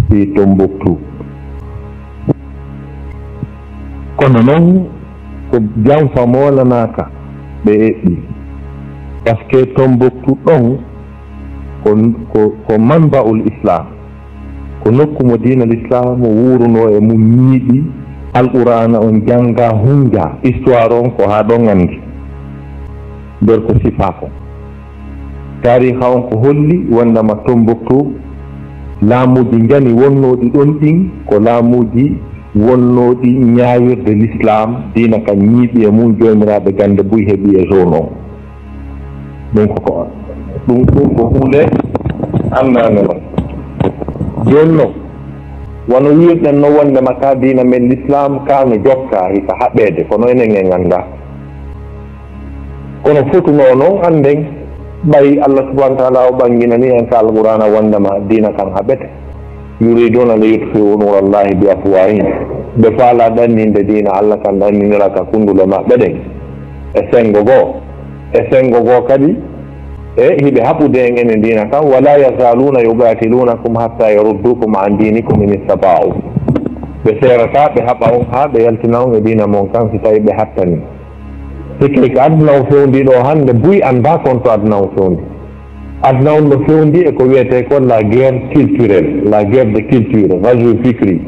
fi Tombouctou kono noon ko jam famolanaka ɓe eɓɓi par ce que Tombouctou ɗon ko manbaul islam ko nokku mo diina l'islam mo wuruno e mum ñiiɗi alqur'ana on janga hunja histoire on ko ha ɗon andi nder ko sifa ko tariha on ko holli wondema Tombouctou laamuji jani wonnoɗi ɗon ɗin ko laamuji wonnoɗi ñawirde l'islam diina kam ñiiɓi e mum jomiraɓe gande buy heeɓi e zone on ɗum ko hunde annane noon joni noon wono wirɗen no wondema ka diina men l'islam ka no jokka hika haɓede kono enen e ganda kono fotuno noon anden ɓay Allah subahana wa taala o ɓanginani en ka alqur'ana wondema diina kan haɓete yuriduna li yutfiu nurallahi bi afwahihim ɓe faala ɗanninde diina Allah kan ɗanninira ka kundule maɓɓe ɗen e sengo goo kadi e hiɓe haɓude en enen dina kam wala yazaluna yugatilunakum hatta yaruddukum an dinikum in istata'u ɓe serata ɓe haɓa on ha ɓe yaltina on e dina mon kam si tawi ɓe hattani sikki ko aduna o fewndi ɗo hannde buy anda kon to aduna o fewndi aduna on no fewndi e ko wiyete ko la guerre culturelle la guerre de culture rajou fikri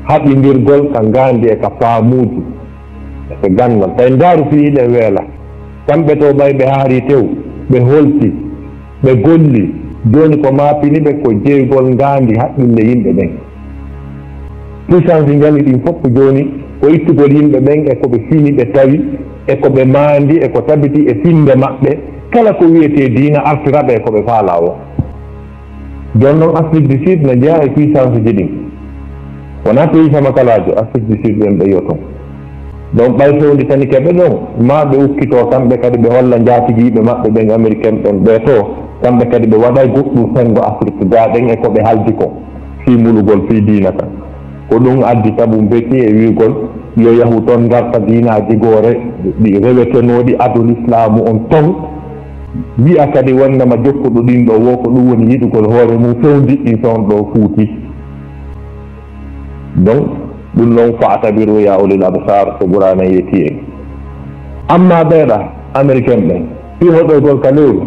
haɓidirgol ka gandi e ka faamuji e ko gandal tawi ndaaru fiiɗe weela kamɓe to ɓay ɓe haari tew ɓe holti ɓe golli joni ko maapini ɓe ko jeygol ngandi haqqille yimɓe ɓen puissance jali ɗin fof joni ko ittugol yimɓe ɓen e koɓe fini ɓe tawi e koɓe maandi e ko tabiti e finde maɓɓe kala ko wiyete diina artiraɓe e koɓe faala o joni noon Afrique du Sud ne jeeya e puissance ji ɗin wona pays sama kalajo Afrique du Sud ɓen ɓe yoton donc ɓay fewndi tani keɓe ɗon ma ɓe ukkito kamɓe kadi ɓe holla jaatigiiɓe maɓɓe ɓen américain ɓen ɓe to kamɓe kadi ɓe waɗa goɗɗum sengo Afrique gaɗen e koɓe haldi ko fii mulugol fii diina kan ko ɗum addi sabu beti e wiigol yo yahu toon garta diinaji goore ɗi rewetenoɗi adu l'islamu on ton wiya kadi wondema jokkuɗo ɗin ɗo wo ko ɗum woni yiɗugol hoore mum fewdiɗɗi toon ɗo fuuti donc ɗum noon fa'tabiru ya ulil absar ko ɓurana yeeti en amma ɓeeɗa américain ɓen fi hoɗoygol ka lewru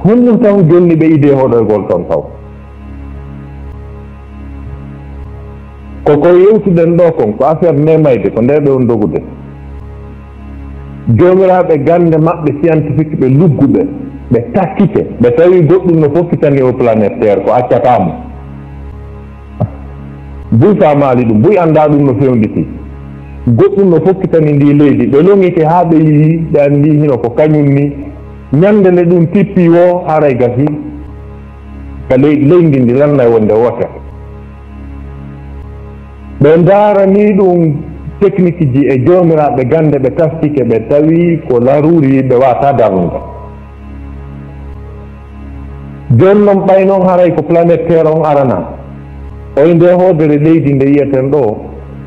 honɗum taw jonni ɓe idee hoɗoygol toon taw koko yewtuɗen ɗo kon ko affaire nemayde ko nde ɓe on dogude jomiraɓe gande maɓɓe scientifique ɓe lugguɓe ɓe takkike ɓe tawi goɗɗum no foffitani o planète terre ko accatamo buy famali ɗum buy anda ɗum no fewnditi goɗɗum no fokkitani ndi leydi ɓe longike ha ɓe yii ɓe andi hino ko kañum ni ñande nde ɗum tippi o haray gasi ka leydi ndi lanna e wonde wotere ɓe ndaarani ɗum technique ji e joomiraaɓe gande ɓe tastike ɓe tawi ko laruri ɓe wata darnude joni noon ɓay noon haray ko planète terre on arana oye nde hoodere leydi nde yiyeten ɗo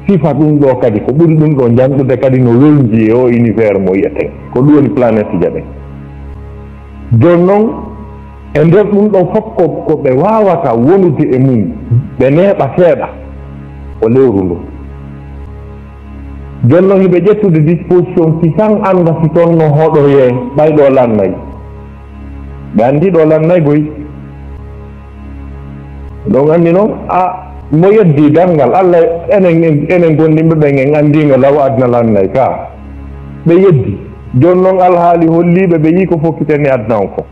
sifa ɗum ɗo kadi ko ɓuri ɗum ɗo janɗude kadi no welji e o univers mo yiyeten ko ɗum woni planète jaɓe joni noon e nder ɗum ɗo fof ko ɓe wawata wonude e mum ɓe neeɓa seeɗa ko lewru ndu joni noon hiɓe ƴettude disposition si tan anda si toon no hoɗoye ɓayɗo lannayi ɓe anndi ɗo lannayi boyi ɗon anndi noon mo yeddi darngal allah enen gonɗinɓe ɓen en anndinga law adna lannayi ka ɓe yeddi joni noon alhaali holliɓe ɓe yii ko fokkiten e adna on ko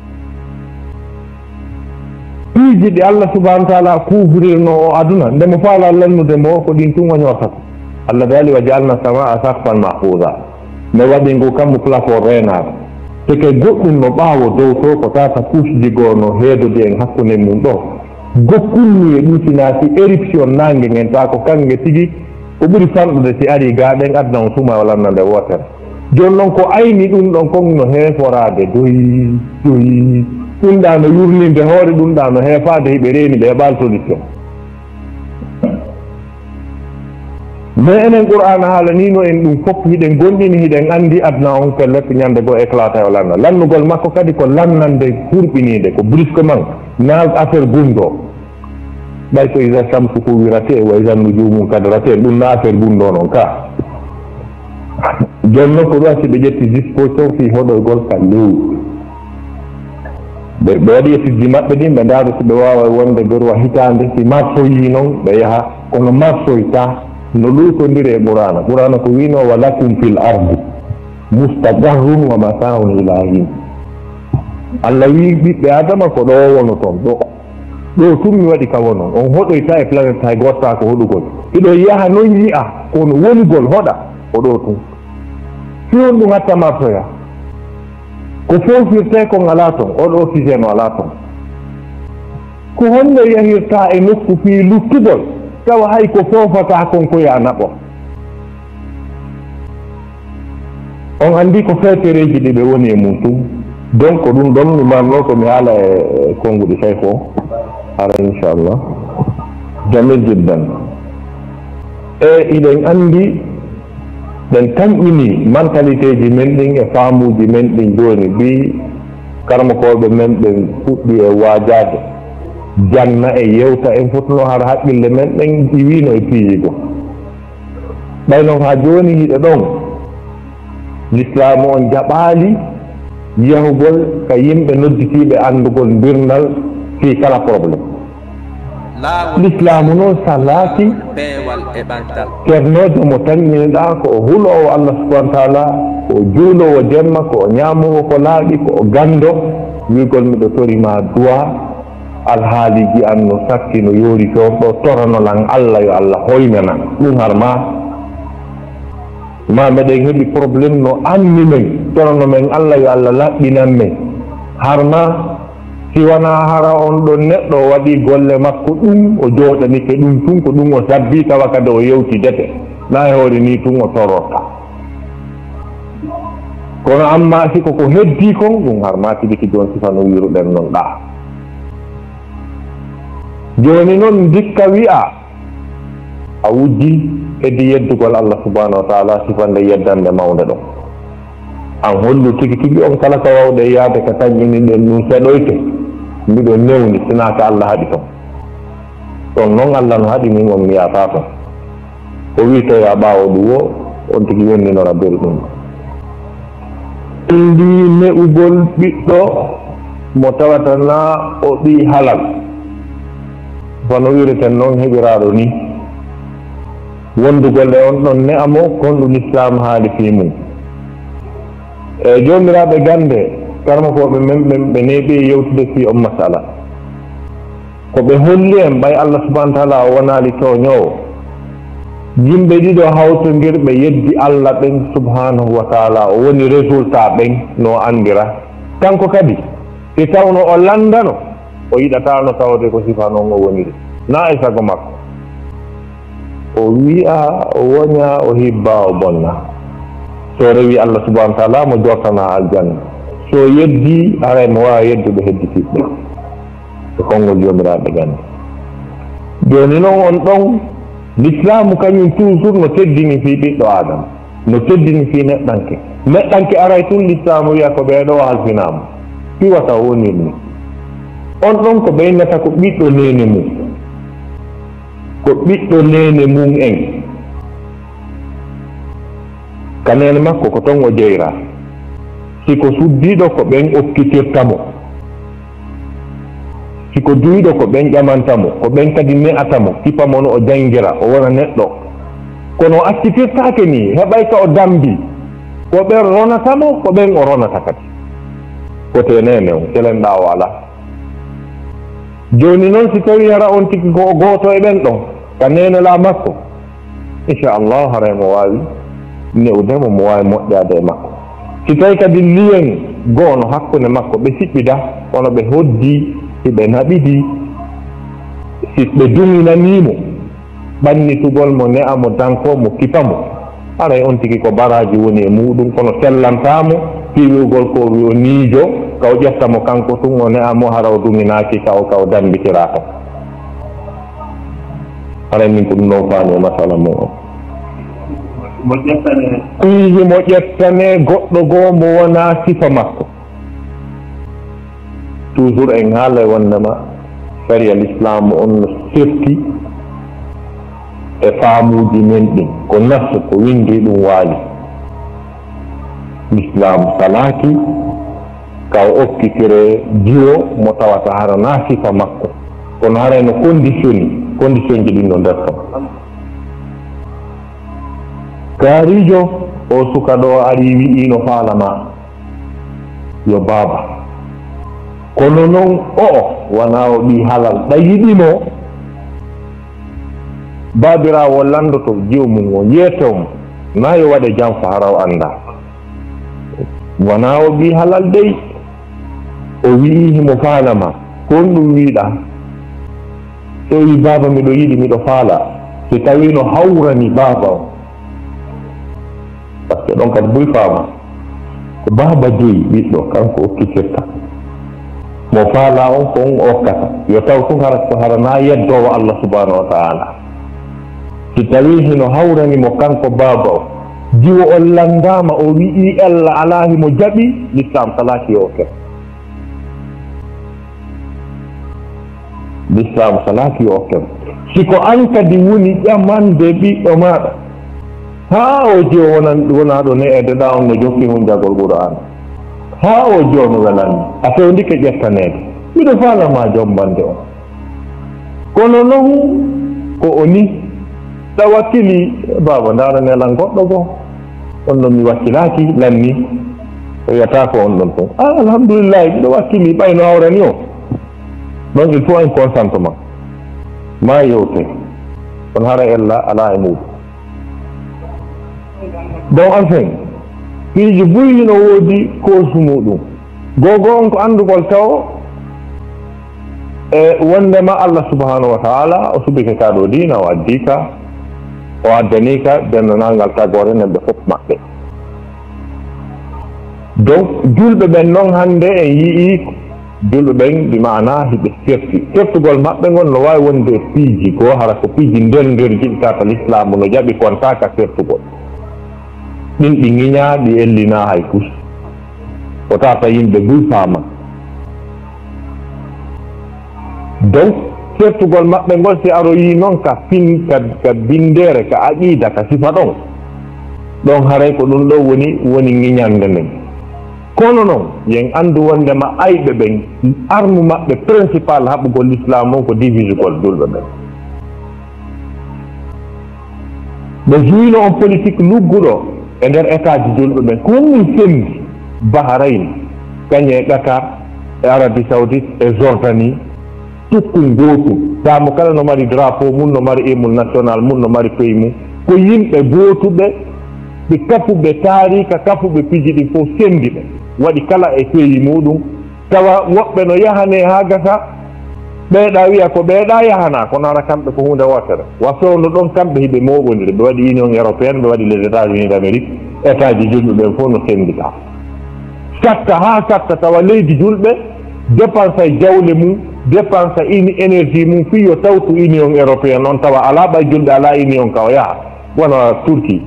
piiji ɗi allah subahana taala couvrirno o aduna ndemo faala lannude mo ko ɗin tun wañortata allah daali wa jaalna samaa sakfan mahfusa mi waɗi ngu kammo plafond reenaɗo te ke goɗɗum no ɓaawo dow to ko tata couche ji goo no heedode en hakkunde mum ɗo gokkulni e ɗuutinaasi éruption nangue ngen ta ko kange tigi ko ɓuri fanɗude si ari gaaɗen adna on suma o lannande wootere joni noon ko ayni ɗum ɗon kon no heeforade doyi ɗum ɗa no yurninde hoore ɗum ɗa no heefade hiɓe reeni ɓe heɓal solution mais enen qur'ana haalanino en ɗum fof hiɗen gonɗini hiɗen anndi adna on pellet ñande goo éclata o lanna lannugol makko kadi ko lannande hurɓinide ko brusquement naal affaire gunndo ɓay so isa samsu ko wirate wa isa nujumum kadrate ɗum na affaire gunndo noon ka joni noon ko ɗum si ɓe ƴetti disposition fi hoɗoygol ka lewru ɓe waɗi étude ji maɓɓe ɗin ɓe ndaaro si ɓe wawa wonde berwa hitande si marsoyi noon ɓe yaha kono marsoyta no luutondiri e ɓurana ko wino wa lakum fil ardi mustaqarrun wa mata'un ilahin allah wi ɓiɓɓe adama ko ɗo wono toon ɗo tun mi waɗi ka wonon on hoɗoyta e planète hay gotta ko hoɗugol iɗo yaha noon yi'a kono wonugol hoɗa ko ɗo tun si on ɗum hatta marsoya ko fofirte kon ala toon oɗo oxygéne o ala toon ko honno yahirta e nokku fi luttugol tawa hay ko fofata kon ko ya naɓo on anndi ko feetereji ɗi ɓe woni e mum tun donc ɗum ɗon mi marno ko mi haala e konnguɗi tay fo ara inchallah jamil jiddan e iɗen anndi ɗen tamƴini mentalité ji men ɗin e faamuji men ɗin joni mbi karmakoɓe men ɓen fuɗɗi e waajade janna e yewta en fotno har haqqille men ɗen iwino e piijigo ɓay noon ha joni hiɗe ɗon l'islamu on jaɓaali yahugol ka yimɓe nodditiɓe andugol mbirnal fi kala probléme l'islamu noon salati ceernojo mo tañiniɗa ko o huulowo allah subahana taala ko o juulowo jemma ko o ñamowo ko laaɓi ko o gando wigol miɗo torima duwa alhaaliji an no sakki no yoori toon ɗo toranolan allah yo allah hoynanan ɗum har ma meɗen heeɓi probléme no anni men torano men allah yo allah laɓɓinan men har ma si wona hara on ɗon neɗɗo waɗi golle makko ɗum o jooɗanike ɗum tun ko ɗum o sabbi tawa kadi o yewtidete na e hoore ni tun o tororta kono amma siko ko heddi kon ɗum har ma tigi joni sifa no wiruɗen noon ɗa joni noon dikka wi'a a wujji heddi yeddugol allah subahanahu wa taala sifande yeddande mawde ɗon an hollu tigi tigi on kala ko wawɗe yaade ko tañƴiniɗen ɗum seɗoyte mbiɗo newni sina ko allah haɗi ton ɗon noon allah no haɗi min on mi yata ton o wi to ya ɓaawo ɗum o on tigi wonninora belɗum ndi ne'ugol ɓiɗɗo mo tawatana o ɓi halal hono wireten noon heɓiraɗo ni wondugol e on ɗon ne'amo kon ɗum islam haali fi mum e jomiraɓe gande karmakoɓe men ɓe neeɓi yewtude fi on masala ko ɓe holli en ɓay allah subahana taala o wonali toñowo yimɓe ɗiɗo hawtodirɓe yeddi allah ɓen subhanahu wa taala o woni résultat ɓen no andira kanko kadi si tawno o landano o yiɗatano tawde ko sifa noon o woniri na e sago makko o wi'a o woña o hibba o bonna so rewi Allah subhanahu wa taala mo jortana aljanna so yeddi aray mo wawa yedduɓe hedditiɓɓe e konngol jomiraɓe gandi joni noon on ɗon l'islamu kañum toujours no teddini fi ɓiɗɗo adama no teddini fi neɗɗanke aray tun l'islamu wiya ko ɓeeɗo halfinama piwata wonirni on ɗon ko ɓeynata ko ɓiɗɗo nene mum ko ɓiɗɗo nene mum en kanene makko ko ton o jeyra siko suddiɗo ko ɓen okkitirtamo siko duwiɗo ko ɓen ƴamantamo ko ɓen kadi ne'atamo sipamo no o jangira o wona neɗɗo kono o accitirtake ni heɓay ka o dambi ko ɓen ronatamo ko ɓen o ronata kadi kote nene on selenɗa o ala joni noon si tawi hara on tigi ko o gooto e ɓen ɗon ka nenela makko inchallah haray mo wawi newdemo mo wawi moƴƴade e makko si tawi kadi liyen goono hakkude makko ɓe siɓɓida kono ɓe hoddi siɓe naɓidi si ɓe duminanimo ɓannitugol mo ne'a mo danko mo kipamo haray on tigi ko baraji woni e muɗum kono sellantamo piiwugol ko wi o niijo ka o ƴettamo kanko tun o ne'amo hara o duminaki ka o dambitira kam haray min ko ɗum noon faami e masala mum o iji mo ƴettane goɗɗo goo mo wona sifa makko toujours en haala e wondema sharia l'islam on no serti e faamuji men ɗin ko nafsu ko windi ɗum waali l'islam salaki ka o okkitire jiwo mo tawata hara na sifa makko kono haray no condition ji ɗin no nder kam gaarijo o suka ɗo ari wi'ino faalama yo baaba kono noon o wona o ɓi halal ɗayiɗimo baabirawo landoto jiw mum o yeetomo na yo waɗe jam fa hara o anda wona o ɓi halal dey o wi'i himo faalama kon ɗum wiiɗa so wi baaba miɗo yiɗi miɗo faala si tawi no hawrani baaba o par ce que ɗon kadi buy faama ko baaba joyi ɓiɗɗo kanko okkititta mo faala on ko on okkata yo taw tun hara na yeddowo Allah subhanahu wa taala si tawi hino hawranimo kanko baaba o jiwo on landama o wi'i Allah ala himo jaɓi l'islam salaki o ken l'islam salaki o ken siko an kadi woni ƴamande ɓiɗɗo maɗa ha o jiwo wona ɗo ne'edeɗa on no jokki hun jagol ɓuuro an ha o joni welani a fewndike ƴettanede miɗo faalama jombande on kono noon ko o ni ɗa wakkili baba ndara nelan goɗɗo goo on ɗon mi wakkilaki lanni o wiyata ko on ɗon ton alhamdulillahi miɗo wakkili ɓayno hawrani o donc il faut un consentement ma yewte on hara ella ala e muɗum donc enfin piiji buyi no woodi kosu muɗum gogo on ko andugol taw e wondema Allah subhanahu wa taala o subike ka ɗo dina o addi ka o addani ka dennanangal tagore neɓɓe fof maɓɓe donc julɓe ɓen noon hannde en yii julɓe ɓen ɗi mana hiɓe serti sertugol maɓɓe ngon no wawi wonde piiji goo hara ko piiji nder jiɗtata l'islamu no jaɓi kontaka sertugol ɗin ɗi ŋiña ɗi ellina hay kus o tata yimɓe buy faama donc sertugol maɓɓe ngol si aroyi noon ka ka bindere ka aqida ka sifa ɗon haray ko ɗum ɗo woni ŋiñande nden kono noon yen andu wondema ayɓe ɓen armu maɓɓe principal haɓugol l'islam on ko divisugol julɓe ɓen ɓe juyino on politique lugguɗo e nder état ji julɓe ɓen ko wonmin sendi Bahrain kañe Qatar e Arabie Saoudite e Jordanie tukkum gootum tamo kala no mari drapeau mum no mari hymne national mum no mari pays mum ko yimɓe gootuɓe ɓe kafuɓe taarika kafuɓe piiji ɗi fof sendi ɓe waɗi kala e pays muɗum tawa woɓɓe no yahane ha gasa ɓeeɗa wiya ko ɓeeɗa yahana kono ara kamɓe ko hunde wotere wa fewno ɗon kamɓe hiɓe moɓodiri ɓe waɗi union européenne ɓe waɗi les états unis d' amérique état ji julɓe ɓen fof no sendita satta ha satta tawa leydi julɓe dépense e jawle mum dépense énergie mum fi yo tawtu union européenne noon tawa ala ɓay julɓe ala union ka o yaha wona turquie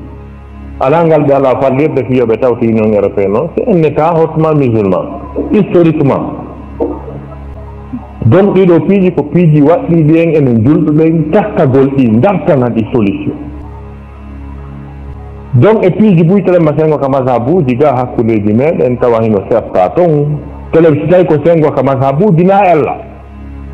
ala ngal ɓe ala fallirde fi yoɓe tawtu union européenne noon c'est un état hautement musulman historiquement donc ɗiɗo piiji ko piiji waɗɗiɗi en enen julɓe ɓen takkagol ɗi dartana ɗi solution donc e piiji buytelema sengo ka mazhabuji ga hakkudeji meɗen tawa hino sefta toon tele si tawi ko sengo ka mazhabuji na ella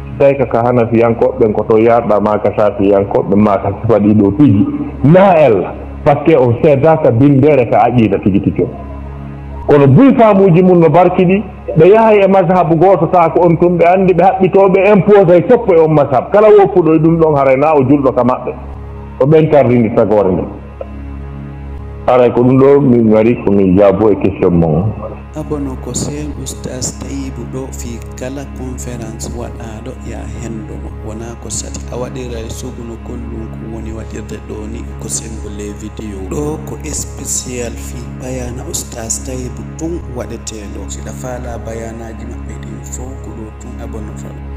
si tawi kaka hanafiyankoɓe ɓen ko to yarɗa ma ka safiyankoɓe ma ka sifa ɗiɗo piiji na ella par ce que o seedaka bindere ka aƴiɗa tigi tigi kono buy faamuji mum no barkiɗi ɓe yahay e mazhabu goto ta ko on tum ɓe andi ɓe haɓɓitoɓe impose ay foppo e on mazhab kala woppuɗo e ɗum ɗon haray na o julɗo ka maɓɓe o ɓen tardini tagore nde aray ko ɗum ɗo min wari komin jaabo e question mon abono ko sen oustas Taibou ɗo fi kala conférence waɗaɗo ya hendomo wona ko sati a waɗira suguno kollum ko woni waɗirde ɗo ni ko sengole vidéo ɗo ko spécial fi bayana oustas Taibou tun waɗeteɗo siɗa faala bayanaji maɓɓe ɗin fof ko ɗo tun abono fal